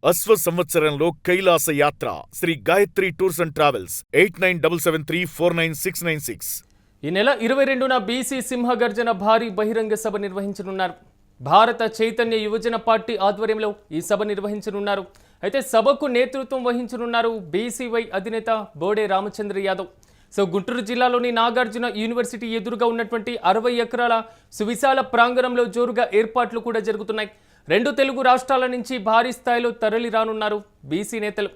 అశ్వ సంవత్సరంలో కైలాస యాత్ర Shri Gayatri tours and travels 8977349696. ఈ నెల 22న బీసీ సింహగర్జన భారీ బహిరంగ సభ నిర్వహించనున్నారు. భారత చైతన్య యువజన పార్టీ ఆధ్వర్యంలో ఈ సభ నిర్వహించనున్నారు. అయితే సభకు నేతృత్వం వహించనున్నారు బీసీవై అధినేత బోడే రామచంద్ర యాదవ్. గుంటూరు జిల్లాలోని నాగార్జున యూనివర్సిటీ ఎదురుగా ఉన్నటువంటి 60 ఎకరాల సువిశాల ప్రాంగణంలో జోరుగా ఏర్పాట్లు కూడా జరుగుతున్నాయి. 2 తెలుగు రాష్ట్రాల నుంచి భారీ స్థాయిలో తరలి రానున్నారు బీసీ నేతలు.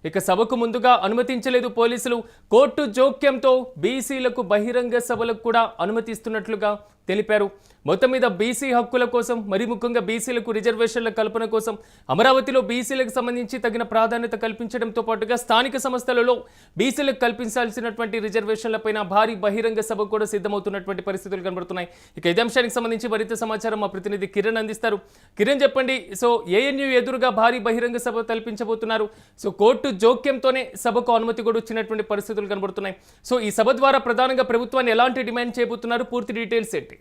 ఇక సభకు ముందుగా అనుమతించలేదు పోలీసులు. కోర్టు జోక్యంతో బీసీలకు బహిరంగ సభలకు కూడా అనుమతిస్తున్నట్లుగా తెలిపారు. మొత్తం మీద బీసీ హక్కుల కోసం, మరి ముఖ్యంగా బీసీలకు రిజర్వేషన్ల కల్పన కోసం అమరావతిలో బీసీలకు సంబంధించి తగిన ప్రాధాన్యత కల్పించడంతో పాటుగా స్థానిక సంస్థలలో బీసీలకు కల్పించాల్సినటువంటి రిజర్వేషన్లపైన భారీ బహిరంగ సభ కూడా సిద్ధమవుతున్నటువంటి పరిస్థితులు కనబడుతున్నాయి. ఇక ఇదే అంశానికి సంబంధించి మరింత సమాచారం మా ప్రతినిధి కిరణ్ అందిస్తారు. కిరణ్, చెప్పండి. ఏఎన్యూ ఎదురుగా భారీ బహిరంగ సభ కల్పించబోతున్నారు. కోర్టు జోక్యంతోనే సభకు అనుమతి కూడా వచ్చినటువంటి పరిస్థితులు కనబడుతున్నాయి. ఈ సభ ద్వారా ప్రధానంగా ప్రభుత్వాన్ని ఎలాంటి డిమాండ్ చేయబోతున్నారు? పూర్తి డీటెయిల్స్ ఏంటి?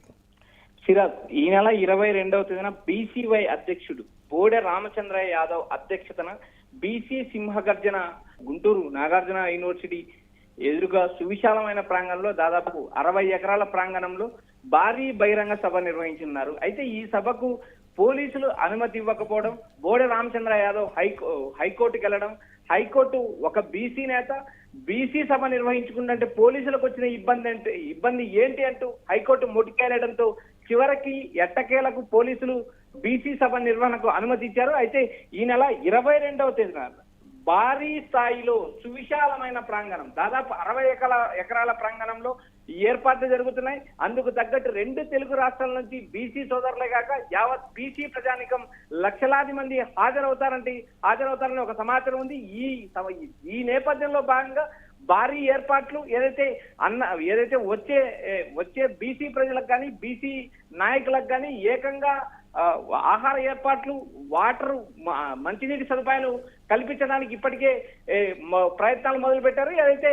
సిరాజ్, ఈ నెల 22వ తేదీన బీసీవై అధ్యక్షుడు బోడే రామచంద్ర యాదవ్ అధ్యక్షతన బీసీ సింహగర్జన గుంటూరు నాగార్జున యూనివర్సిటీ ఎదురుగా సువిశాలమైన ప్రాంగణంలో దాదాపు 60 ఎకరాల ప్రాంగణంలో భారీ బహిరంగ సభ నిర్వహించున్నారు. అయితే ఈ సభకు పోలీసులు అనుమతి ఇవ్వకపోవడం, బోడే రామచంద్ర యాదవ్ హైకోర్టుకి వెళ్ళడం, హైకోర్టు ఒక బీసీ నేత బీసీ సభ నిర్వహించుకుంటే పోలీసులకు వచ్చిన ఇబ్బంది ఏంటి అంటూ హైకోర్టు మొట్టికేయడంతో చివరికి ఎట్టకేలకు పోలీసులు బీసీ సభ నిర్వహణకు అనుమతి ఇచ్చారు. అయితే ఈ నెల 22వ తేదీన భారీ స్థాయిలో సువిశాలమైన ప్రాంగణం, దాదాపు 60 ఎకరాల ప్రాంగణంలో ఏర్పాట్లు జరుగుతున్నాయి. అందుకు తగ్గట్టు 2 తెలుగు రాష్ట్రాల నుంచి బీసీ సోదరులే కాక యావత్ బీసీ ప్రజానికం లక్షలాది మంది హాజరవుతారని ఒక సమాచారం ఉంది. ఈ నేపథ్యంలో భాగంగా భారీ ఏర్పాట్లు ఏదైతే వచ్చే బీసీ ప్రజలకు కానీ బీసీ నాయకులకు కానీ ఏకంగా ఆహార ఏర్పాట్లు, వాటర్, మంచినీటి సదుపాయాలు కల్పించడానికి ఇప్పటికే ప్రయత్నాలు మొదలు పెట్టారు. ఏదైతే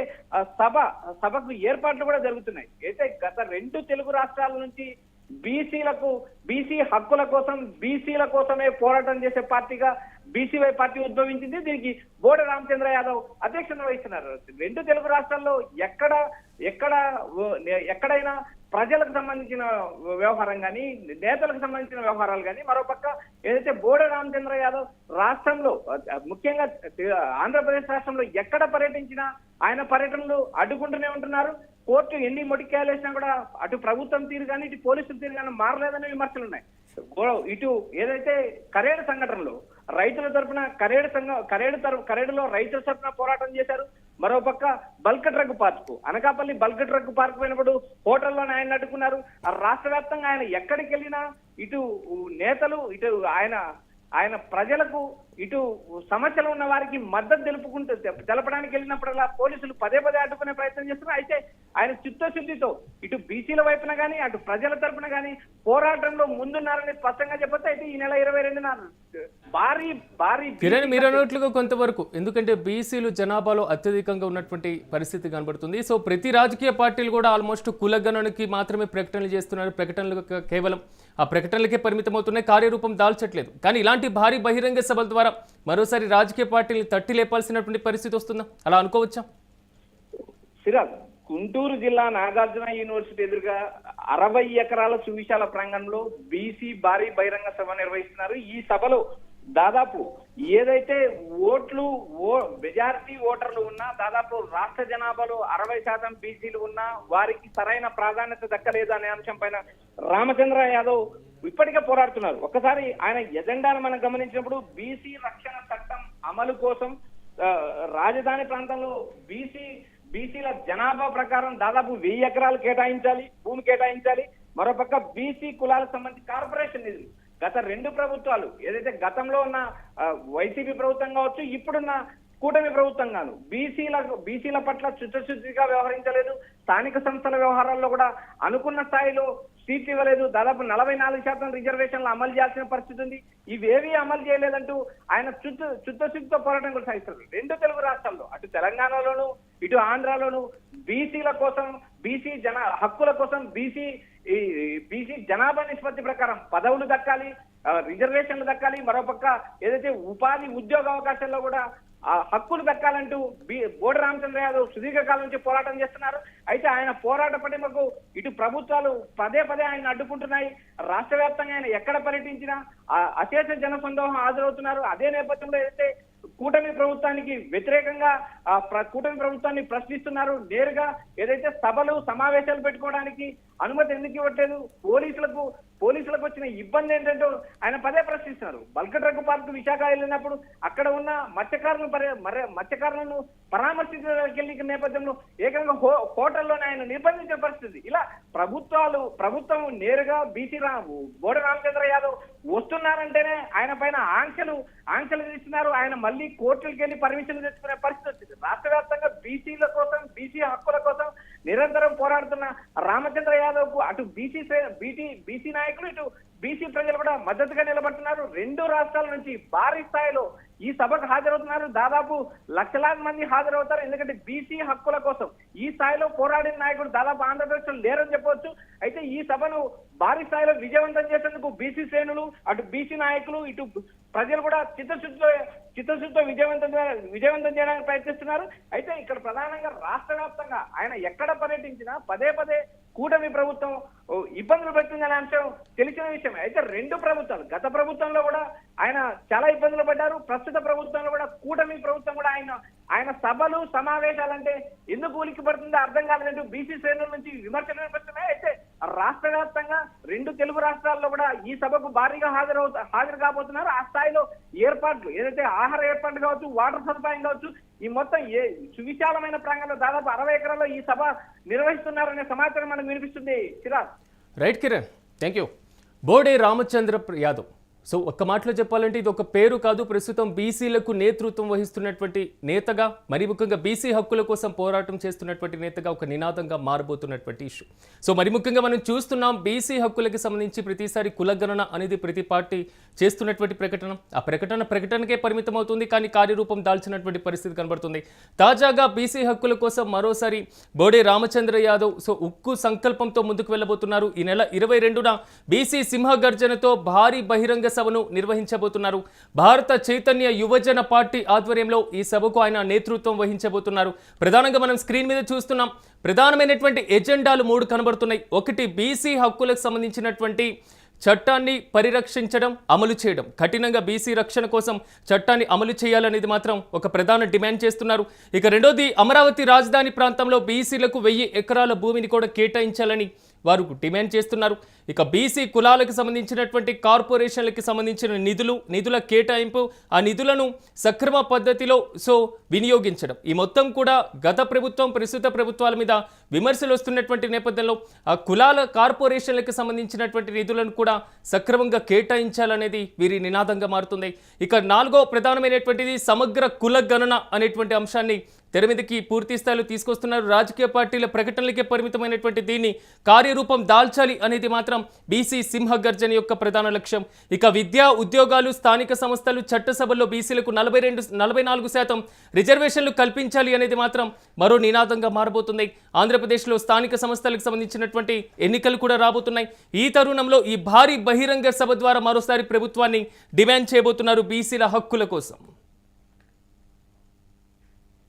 సభకు ఏర్పాట్లు కూడా జరుగుతున్నాయి. అయితే గత 2 తెలుగు రాష్ట్రాల నుంచి బీసీ హక్కుల కోసం, బీసీల కోసమే పోరాటం చేసే పార్టీగా బీసీవై పార్టీ ఉద్భవించింది. దీనికి బోడే రామచంద్ర యాదవ్ అధ్యక్షత వహిస్తున్నారు. 2 తెలుగు రాష్ట్రాల్లో ఎక్కడైనా ప్రజలకు సంబంధించిన వ్యవహారం కానీ, నేతలకు సంబంధించిన వ్యవహారాలు కానీ, మరోపక్క ఏదైతే బోడే రామచంద్ర యాదవ్ రాష్ట్రంలో, ముఖ్యంగా ఆంధ్రప్రదేశ్ రాష్ట్రంలో ఎక్కడ పర్యటించినా ఆయన పర్యటనలు అడ్డుకుంటూనే ఉంటున్నారు. కోర్టు ఎన్ని మొటికాయలు వేసినా కూడా అటు ప్రభుత్వం తీరు కానీ ఇటు పోలీసుల తీరు కానీ మారలేదనే విమర్శలు ఉన్నాయి. ఇటు ఏదైతే కరేడు సంఘటనలో రైతుల తరఫున కరేడులో రైతుల తరఫున పోరాటం చేశారు. మరోపక్క bulk drug park, Anakapalli bulk drug park పోయినప్పుడు హోటల్లోనే ఆయన అడ్డుకున్నారు. రాష్ట్ర వ్యాప్తంగా ఆయన ఎక్కడికి వెళ్ళినా ఇటు నేతలు, ఇటు ఆయన ప్రజలకు, ఇటు సమస్యలు ఉన్న వారికి మద్దతు తెలపడానికి వెళ్ళినప్పుడల్లా పోలీసులు పదే అడ్డుకునే ప్రయత్నం చేస్తున్నారు. అయితే ఆయన చిత్తశుద్ధితో ఇటు బీసీల వైపున కానీ అటు ప్రజల తరపున కానీ పోరాటంలో ముందున్నారని స్పష్టంగా చెప్పొచ్చు. అయితే ఈ నెల 22న భారీ కిరణ్, మీరు అన్నట్లుగా కొంతవరకు, ఎందుకంటే బీసీలు జనాభాలో అత్యధికంగా ఉన్నటువంటి పరిస్థితి కనబడుతుంది. ప్రతి రాజకీయ పార్టీలు కూడా ఆల్మోస్ట్ కులగణనకి మాత్రమే ప్రకటనలు చేస్తున్నారు. ప్రకటనలు కేవలం ఆ ప్రకటనలకే పరిమితమవుతున్నాయి, కార్యరూపం దాల్చట్లేదు. కానీ ఇలాంటి భారీ బహిరంగ సభల ద్వారా మరోసారి రాజకీయ పార్టీలు తట్టి లేపాల్సినటువంటి పరిస్థితి వస్తుందా? అలా అనుకోవచ్చా? సిరాజ్, గుంటూరు జిల్లా నాగార్జున యూనివర్సిటీ ఎదురుగా 60 ఎకరాల సువిశాల ప్రాంగణంలో బీసీ భారీ బహిరంగ సభ నిర్వహిస్తున్నారు. ఈ సభలో దాదాపు ఏదైతే మెజారిటీ ఓటర్లు ఉన్నా, దాదాపు రాష్ట్ర జనాభాలో 60% బీసీలు ఉన్నా వారికి సరైన ప్రాధాన్యత దక్కలేదు అనే అంశం పైన రామచంద్ర యాదవ్ ఇప్పటికే పోరాడుతున్నారు. ఒకసారి ఆయన ఎజెండాను మనం గమనించినప్పుడు బీసీ రక్షణ చట్టం అమలు కోసం రాజధాని ప్రాంతంలో బీసీల జనాభా ప్రకారం దాదాపు 1000 ఎకరాలు భూమి కేటాయించాలి. మరోపక్క బీసీ కులాలకు సంబంధించి కార్పొరేషన్ నిధులు గత 2 ప్రభుత్వాలు, ఏదైతే గతంలో ఉన్న వైసీపీ ప్రభుత్వం కావచ్చు, ఇప్పుడున్న కూటమి ప్రభుత్వం గాను బీసీల పట్ల చిత్తశుద్ధిగా వ్యవహరించలేదు. స్థానిక సంస్థల వ్యవహారాల్లో కూడా అనుకున్న స్థాయిలో సీట్లు ఇవ్వలేదు. దాదాపు 44% రిజర్వేషన్లు అమలు చేయాల్సిన పరిస్థితి ఉంది. ఇవేవీ అమలు చేయలేదంటూ ఆయన చిత్తశుద్ధితో పోరాటం కొనసాగిస్తారు. 2 తెలుగు రాష్ట్రాల్లో, అటు తెలంగాణలోను ఇటు ఆంధ్రాలోను బీసీల కోసం, హక్కుల కోసం, బీసీ జనాభా నిష్పత్తి ప్రకారం పదవులు దక్కాలి, రిజర్వేషన్లు దక్కాలి, మరోపక్క ఏదైతే ఉపాధి ఉద్యోగ అవకాశాల్లో కూడా ఆ హక్కులు దక్కాలంటూ బోడి రామచంద్ర యాదవ్ సుదీర్ఘకాలం నుంచి పోరాటం చేస్తున్నారు. అయితే ఆయన పోరాట పటిమకు ఇటు ప్రభుత్వాలు పదే ఆయన అడ్డుకుంటున్నాయి. రాష్ట్ర వ్యాప్తంగా ఆయన ఎక్కడ పర్యటించినా అశేష జనసందోహం హాజరవుతున్నారు. అదే నేపథ్యంలో ఏదైతే కూటమి ప్రభుత్వానికి వ్యతిరేకంగా కూటమి ప్రభుత్వాన్ని ప్రశ్నిస్తున్నారు. నేరుగా ఏదైతే సభలు సమావేశాలు పెట్టుకోవడానికి అనుమతి ఎందుకు ఇవ్వట్లేదు, పోలీసులకు వచ్చిన ఇబ్బంది ఏంటంటే ఆయన పదే ప్రశ్నిస్తున్నారు. బల్క్ డ్రగ్ పార్క్ విశాఖ వెళ్ళినప్పుడు అక్కడ ఉన్న మత్స్యకారులను పరామర్శించడానికి నేపథ్యంలో ఏకంగా హోటల్లోనే ఆయన నిర్బంధించిన పరిస్థితి. ఇలా ప్రభుత్వం నేరుగా బోడి రామచంద్ర యాదవ్ వస్తున్నారంటేనే ఆయన పైన ఆంక్షలు విధిస్తున్నారు. ఆయన మళ్ళీ కోర్టులకు వెళ్ళి పర్మిషన్ తెచ్చుకునే పరిస్థితి వచ్చింది. రాష్ట్ర వ్యాప్తంగా బీసీల కోసం, బీసీ హక్కుల కోసం నిరంతరం పోరాడుతున్న రామచంద్ర యాదవ్ కు అటు బీసీ నాయకులు, ఇటు బీసీ ప్రజలు కూడా మద్దతుగా నిలబడుతున్నారు. రెండు రాష్ట్రాల నుంచి భారీ స్థాయిలో ఈ సభకు హాజరవుతున్నారు. దాదాపు లక్షలాది మంది హాజరవుతారు. ఎందుకంటే బీసీ హక్కుల కోసం ఈ స్థాయిలో పోరాడిన నాయకుడు దాదాపు ఆంధ్రప్రదేశ్ లో లేరని చెప్పవచ్చు. అయితే ఈ సభను భారీ స్థాయిలో విజయవంతం చేసేందుకు బీసీ శ్రేణులు, అటు బీసీ నాయకులు, ఇటు ప్రజలు కూడా చిత్తశుద్ధితో విజయవంతం చేయడానికి ప్రయత్నిస్తున్నారు. అయితే ఇక్కడ ప్రధానంగా రాష్ట్ర వ్యాప్తంగా ఆయన ఎక్కడ పర్యటించినా పదే కూటమి ప్రభుత్వం ఇబ్బందులు పెడుతుందనే అంశం తెలిసిన విషయమే. అయితే రెండు ప్రభుత్వాలు, గత ప్రభుత్వంలో కూడా ఆయన చాలా ఇబ్బందులు పడ్డారు. ప్రస్తుత ప్రభుత్వంలో కూడా కూటమి ప్రభుత్వం కూడా ఆయన సభలు సమావేశాలంటే ఎందుకు ఉలిక్కి పడుతుందో అర్థం కాలేదంటూ బీసీ శ్రేణుల నుంచి విమర్శలు వినిపిస్తున్నాయి. అయితే రాష్ట్ర వ్యాప్తంగా రెండు తెలుగు రాష్ట్రాల్లో కూడా ఈ సభకు భారీగా హాజరు కాబోతున్నారు. ఆ స్థాయిలో ఏర్పాట్లు, ఏదైతే ఆహార ఏర్పాట్లు కావచ్చు, వాటర్ సదుపాయం కావచ్చు, ఈ మొత్తం సువిశాలమైన ప్రాంగణంలో దాదాపు 60 ఎకరాల్లో ఈ సభ నిర్వహిస్తున్నారనే సమాచారం మనకు వినిపిస్తుంది. Chirag. Right Kiran, thank you. Bode Ramachandra Yadav. So ఒక్క మాటలో చెప్పాలంటే ఇది ఒక పేరు కాదు, ప్రస్తుతం బీసీలకు నేతృత్వం వహిస్తున్నటువంటి నేతగా, మరి ముఖ్యంగా బీసీ హక్కుల కోసం పోరాటం చేస్తున్నటువంటి నేతగా ఒక నినాదంగా మారబోతున్నటువంటి ఇష్యూ. సో మరి ముఖ్యంగా మనం చూస్తున్నాం బీసీ హక్కులకి సంబంధించి ప్రతిసారి కులగణన అనేది ప్రతి పార్టీ చేస్తున్నటువంటి ప్రకటన, ఆ ప్రకటనకే పరిమితం అవుతుంది, కానీ కార్యరూపం దాల్చినటువంటి పరిస్థితి కనబడుతుంది. తాజాగా బీసీ హక్కుల కోసం మరోసారి బోడే రామచంద్ర యాదవ్ ఉక్కు సంకల్పంతో ముందుకు వెళ్ళబోతున్నారు. ఈ నెల 22న బీసీ సింహగర్జనతో భారీ బహిరంగ సభను నిర్వహించబోతున్నారు. భారత చైతన్య యువజన పార్టీ ఆధ్వర్యంలో ఈ సభకు ఆయన నేతృత్వం వహించబోతున్నారు. ప్రధానంగా మనం స్క్రీన్ మీద చూస్తున్నాం, ప్రధానమైనటువంటి ఎజెండాలు 3 కనబడుతున్నాయి. ఒకటి, బీసీ హక్కులకు సంబంధించినటువంటి చట్టాన్ని పరిరక్షించడం, అమలు చేయడం, కఠినంగా బీసీ రక్షణ కోసం చట్టాన్ని అమలు చేయాలనేది మాత్రం ఒక ప్రధాన డిమాండ్ చేస్తున్నారు. ఇక రెండోది, అమరావతి రాజధాని ప్రాంతంలో బీసీలకు 1000 ఎకరాల భూమిని కూడా కేటాయించాలని వారు డిమాండ్ చేస్తున్నారు. ఇక బీసీ కులాలకు సంబంధించినటువంటి కార్పొరేషన్లకి సంబంధించిన నిధుల కేటాయింపు, ఆ నిధులను సక్రమ పద్ధతిలో వినియోగించడం, ఈ మొత్తం కూడా గత ప్రభుత్వం, ప్రస్తుత ప్రభుత్వాల మీద విమర్శలు వస్తున్నటువంటి నేపథ్యంలో ఆ కులాల కార్పొరేషన్లకు సంబంధించినటువంటి నిధులను కూడా సక్రమంగా కేటాయించాలనేది వీరి నినాదంగా మారుతుంది. ఇక 4వ ప్రధానమైనటువంటిది సమగ్ర కుల గణన అనేటువంటి అంశాన్ని తెర మీదకి పూర్తి స్థాయిలో తీసుకొస్తున్నారు. రాజకీయ పార్టీల ప్రకటనలకే పరిమితమైనటువంటి దీన్ని కార్యరూపం దాల్చాలి అనేది మాత్రం బీసీ సింహగర్జన యొక్క ప్రధాన లక్ష్యం. ఇక విద్యా, ఉద్యోగాలు, స్థానిక సంస్థలు, చట్టసభల్లో బీసీలకు 44% రిజర్వేషన్లు కల్పించాలి అనేది మాత్రం మరో నినాదంగా మారబోతుంది. ఆంధ్రప్రదేశ్లో స్థానిక సంస్థలకు సంబంధించినటువంటి ఎన్నికలు కూడా రాబోతున్నాయి. ఈ తరుణంలో ఈ భారీ బహిరంగ సభ ద్వారా మరోసారి ప్రభుత్వాన్ని డిమాండ్ చేయబోతున్నారు బీసీల హక్కుల కోసం.